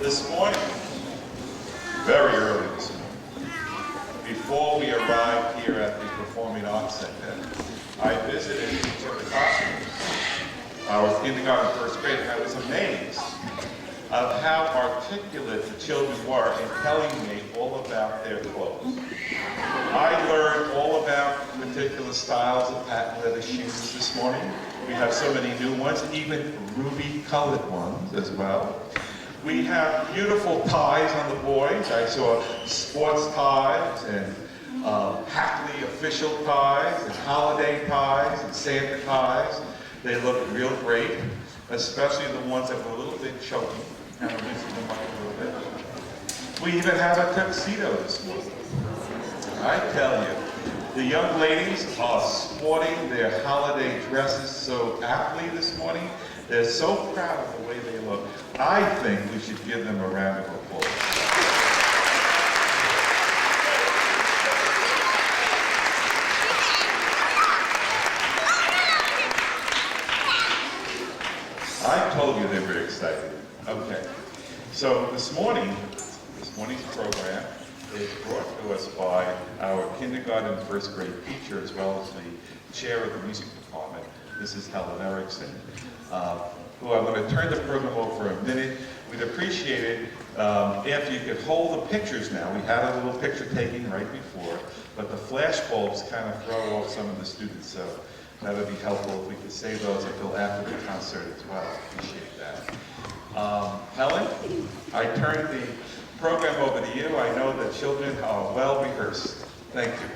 This morning, very early this morning, before we arrived here at the Performing Arts Center, I visited each of the classrooms, our kindergarten, first grade, and I was amazed of how articulate the children were in telling me all about their clothes. I learned all about particular styles of patent leather shoes this morning. We have so many new ones, even ruby-colored ones as well. We have beautiful ties on the boys. I saw sports ties and Hackley official ties and holiday ties and Santa ties. They look real great, especially the ones that were a little bit choking. Kind of loosen them up a little bit. We even have a tuxedo this morning. I tell you, the young ladies are sporting their holiday dresses so aptly this morning. They're so proud of the way they look. I think we should give them a round of applause. I told you they were excited. Okay. So this morning's program is brought to us by our kindergarten and first grade teacher, as well as the chair of the music department, Mrs. Helen Erickson, who I'm going to turn the program over for a minute. We'd appreciate it if you could hold the pictures now. We had a little picture taking right before, but the flash bulbs kind of throw off some of the students, so that would be helpful if we could save those until after the concert as well. Appreciate that. Helen, I turn the program over to you. I know that children are well rehearsed. Thank you.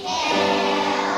Hail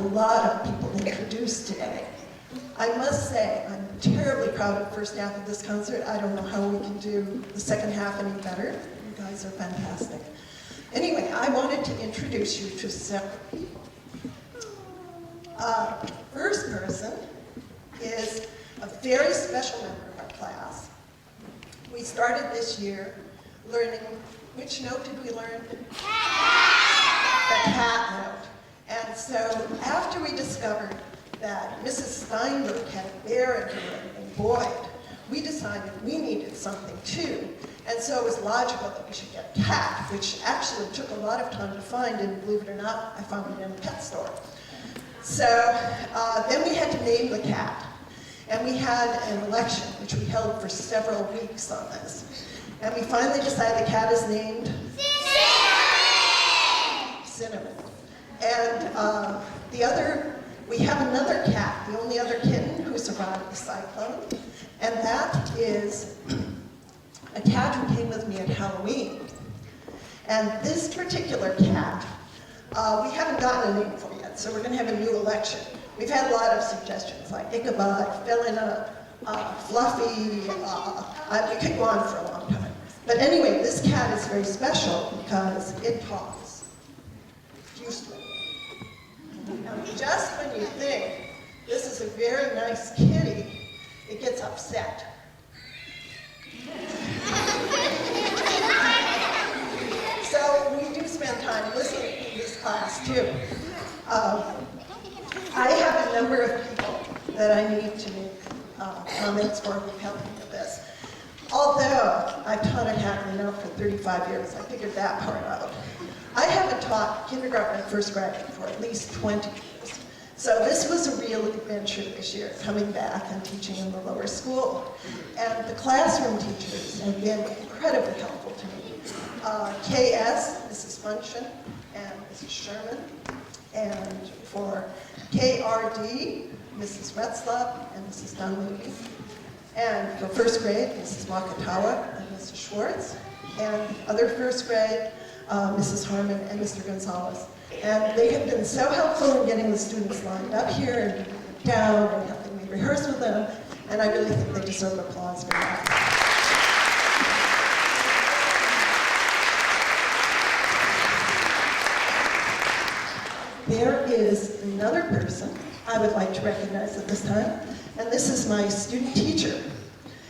lot of people introduced today. I must say, I'm terribly proud of the first half of this concert. I don't know how we can do the second half any better. You guys are fantastic. Anyway, I wanted to introduce you to several people. First person is a very special member of our class. We started this year learning, which note did we learn? The cat note. And so after we discovered that Mrs. Steinberg had a bear in her and Boyd, we decided we needed something too. And so it was logical that we should get a cat, which actually took a lot of time to find, and believe it or not, I found it in a pet store. So then we had to name the cat. And we had an election, which we held for several weeks on this. And we finally decided the cat is named Cinnamon. And we have another cat, the only other kitten who survived the cyclone. And that is a cat who came with me at Halloween. And this particular cat, we haven't gotten a name for yet, so we're going to have a new election. We've had a lot of suggestions, like Ichabod, Felina, Fluffy, we could go on for a long time. But anyway, this cat is very special because it talks. Usually. And just when you think this is a very nice kitty, it gets upset. So we do spend time listening in this class too. I have a number of people that I need to make comments for who helped me with this. Although I've taught at Hackley now for 35 years, I figured that part out. I haven't taught kindergarten and first grade for at least 20 years. So this was a real adventure this year, coming back and teaching in the lower school. And the classroom teachers have been incredibly helpful to me. KS, Mrs. Function, and Mrs. Sherman. And for KRD, Mrs. Retzlaff and Mrs. Dunleavy. And for first grade, Mrs. Wakatawa and Mrs. Schwartz. And other first grade, Mrs. Harmon and Mr. Gonzalez. And they have been so helpful in getting the students lined up here and getting them down and helping me rehearse with them. And I really think they deserve applause for that. There is another person I would like to recognize at this time, and this is my student teacher,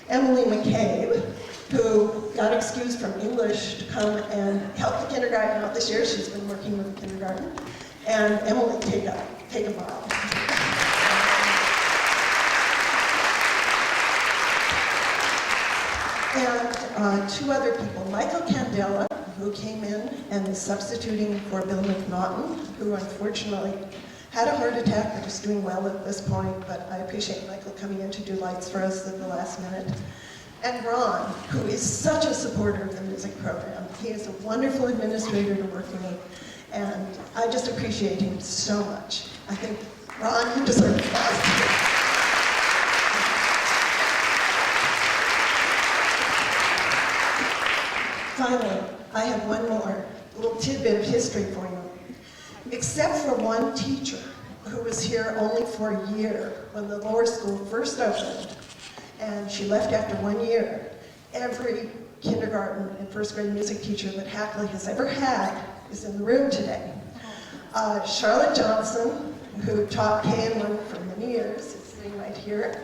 Emily McCabe, who got excused from English to come and help the kindergarten out this year. She's been working with the kindergarten. And Emily, take a bow. And two other people, Michael Candela, who came in and is substituting for Bill McNaughton, who unfortunately had a heart attack but is doing well at this point, but I appreciate Michael coming in to do lights for us at the last minute. And Ron, who is such a supporter of the music program. He is a wonderful administrator to work with, and I just appreciate him so much. I think, Ron, you deserve applause. Finally, I have one more little tidbit of history for you. Except for one teacher who was here only for a year when the lower school first opened, and she left after 1 year, every kindergarten and first grade music teacher that Hackley has ever had is in the room today. Charlotte Johnson, who taught KN1 for many years, is sitting right here.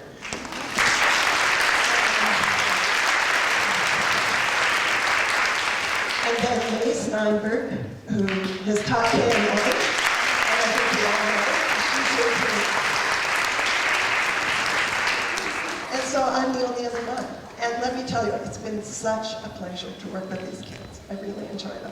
And then May Steinberg, who has taught KN1, and I think we all know, she's here too. And so I'm the only other one. And let me tell you, it's been such a pleasure to work with these kids. I really enjoy them.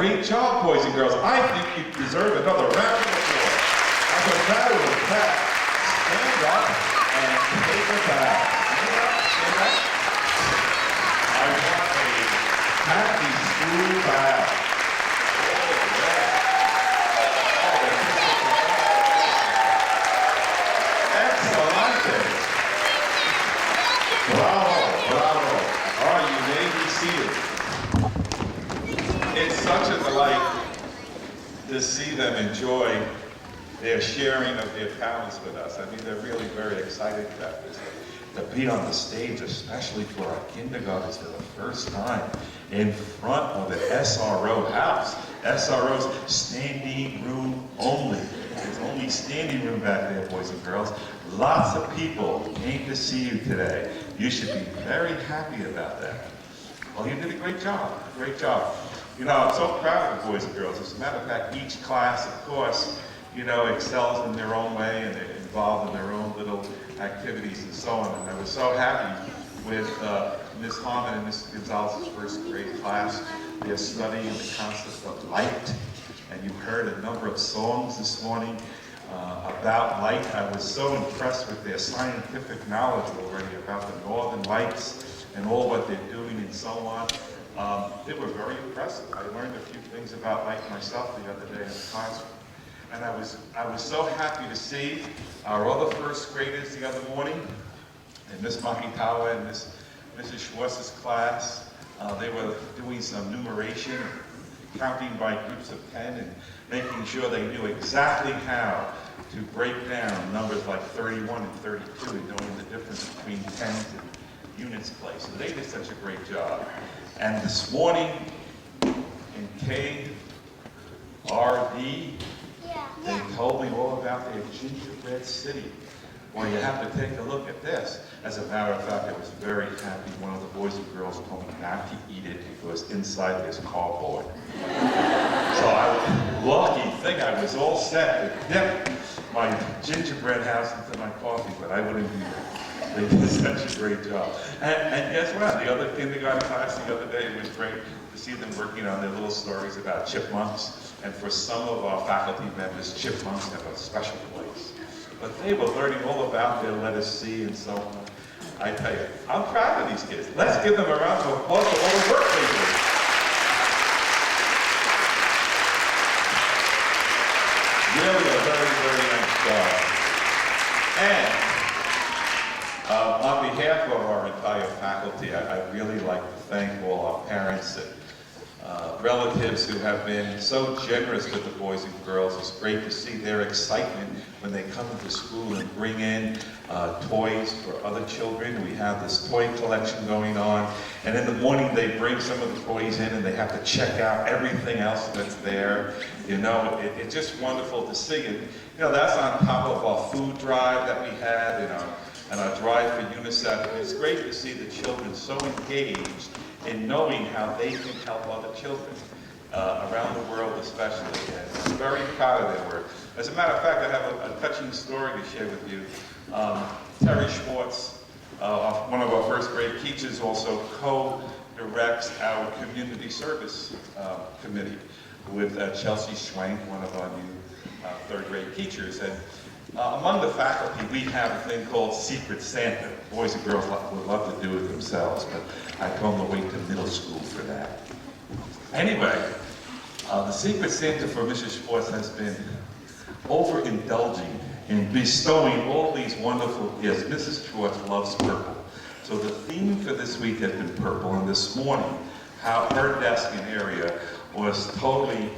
great job, boys and girls. I think you deserve another round of applause. As a matter of fact, stand up and take a bow. Stand up, stand up. I want a happy school bow. Excellent. Bravo, bravo. All right, you may be seated. It's such a delight to see them enjoy their sharing of their talents with us. I mean, they're really very excited about this. To be on the stage, especially for our kindergartners for the first time, in front of the SRO house. SRO's standing room only. There's only standing room back there, boys and girls. Lots of people came to see you today. You should be very happy about that. Well, you did a great job, great job. You know, I'm so proud of the boys and girls. As a matter of fact, each class, of course, you know, excels in their own way and they're involved in their own little activities and so on. And I was so happy with Ms. Harmon and Mrs. Gonzalez's first grade class. They're studying the concept of light. And you heard a number of songs this morning about light. I was so impressed with their scientific knowledge already about the northern lights and all what they're doing and so on. They were very impressive. I learned a few things about light myself the other day in the classroom. And I was so happy to see our other first graders the other morning, and Miss Makitawa and Mrs. Schwartz's class. They were doing some numeration, counting by groups of 10, and making sure they knew exactly how to break down numbers like 31 and 32, and knowing the difference between tens and units place. And they did such a great job. And this morning in KRD, they told me all about their gingerbread city. Well, you have to take a look at this. As a matter of fact, I was very happy one of the boys and girls told me not to eat it because inside there's cardboard. So lucky thing, I was all set to dip my gingerbread house into my coffee, but I wouldn't do that. They did such a great job. And guess what? The other kindergarten class the other day, it was great to see them working on their little stories about chipmunks. And for some of our faculty members, chipmunks have a special place. But they were learning all about their letter C and so on. I tell you, I'm proud of these kids. Let's give them a round of applause for all the work they do. Really a very, very nice job. And on behalf of our entire faculty, I'd really like to thank all our parents and relatives who have been so generous with the boys and girls. It's great to see their excitement when they come into school and bring in toys for other children. We have this toy collection going on, and in the morning they bring some of the toys in and they have to check out everything else that's there. You know, it's just wonderful to see it. You know, that's on top of our food drive that we had and our drive for UNICEF. It's great to see the children so engaged in knowing how they can help other children around the world especially. And I'm very proud of their work. As a matter of fact, I have a touching story to share with you. Terry Schwartz, one of our first grade teachers, also co-directs our community service committee with Chelsea Schwank, one of our new third grade teachers. And among the faculty, we have a thing called Secret Santa. Boys and girls would love to do it themselves, but I told them to wait till middle school for that. Anyway, the Secret Santa for Mrs. Schwartz has been overindulging in bestowing all these wonderful gifts. Mrs. Schwartz loves purple. So the theme for this week has been purple, and this morning, how her desk and area was totally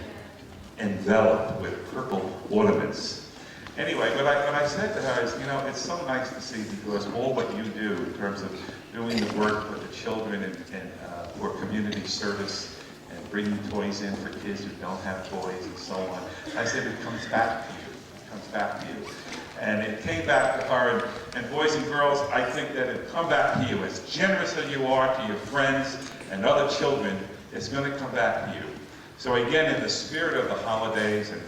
enveloped with purple ornaments. Anyway, what I said to her is, you know, it's so nice to see, because all what you do in terms of doing the work with the children and for community service and bringing toys in for kids who don't have toys and so on. I said it comes back to you. It comes back to you. And it came back to her, and boys and girls, I think that it come back to you. As generous as you are to your friends and other children, it's going to come back to you. So again, in the spirit of the holidays, and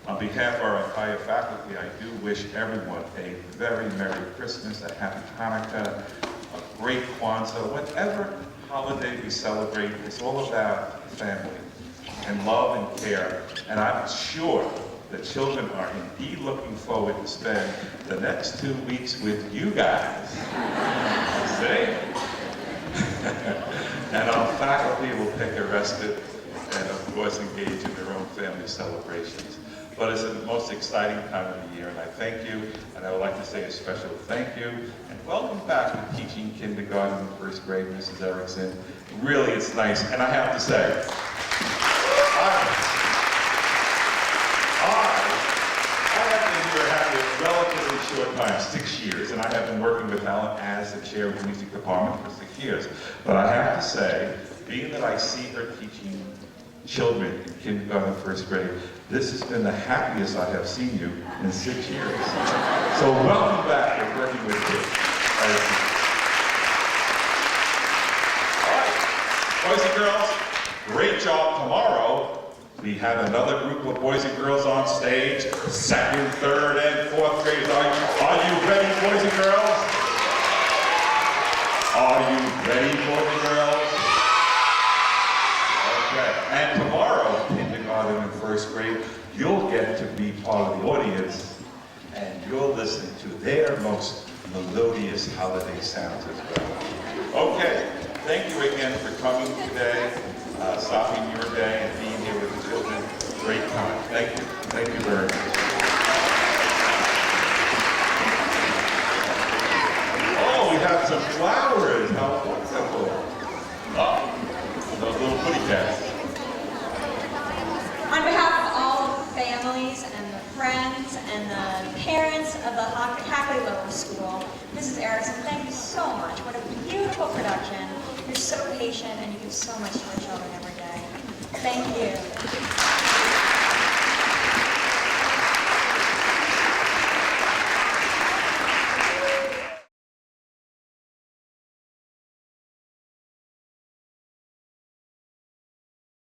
on behalf of our entire faculty, I do wish everyone a very Merry Christmas, a Happy Hanukkah, a great Kwanzaa, whatever holiday we celebrate. It's all about family. and love and care. And I'm sure the children are indeed looking forward to spend the next 2 weeks with you guys. See? And our faculty will take a respite and of course engage in their own family celebrations. But it's the most exciting time of the year, and I thank you, and I would like to say a special thank you, and welcome back to teaching kindergarten and first grade, Mrs. Erickson. Really, it's nice, and I have to say, I have been here having a relatively short time, 6 years, and I have been working with Helen as the chair of the music department for 6 years. But I have to say, being that I see her teaching children in kindergarten and first grade, this has been the happiest I have seen you in 6 years. So welcome back to working with kids. All right, boys and girls, great job tomorrow. We have another group of boys and girls on stage, 2nd, 3rd, and 4th graders. Are you ready, boys and girls? Are you ready, boys and girls? Okay, and tomorrow, kindergarten and first grade, you'll get to be part of the audience, and you'll listen to their most melodious holiday sounds as well. Okay, thank you again for coming today, stopping your day and being here with the children. Great time. Thank you. Thank you very much. Oh, we have some flowers. How wonderful. Oh, those little kitty cats. On behalf of all the families and the friends and the parents of the Hackley Lower School, Mrs. Erickson, thank you so much. What a beautiful production. You're so patient and you give so much to our children every day. Thank you.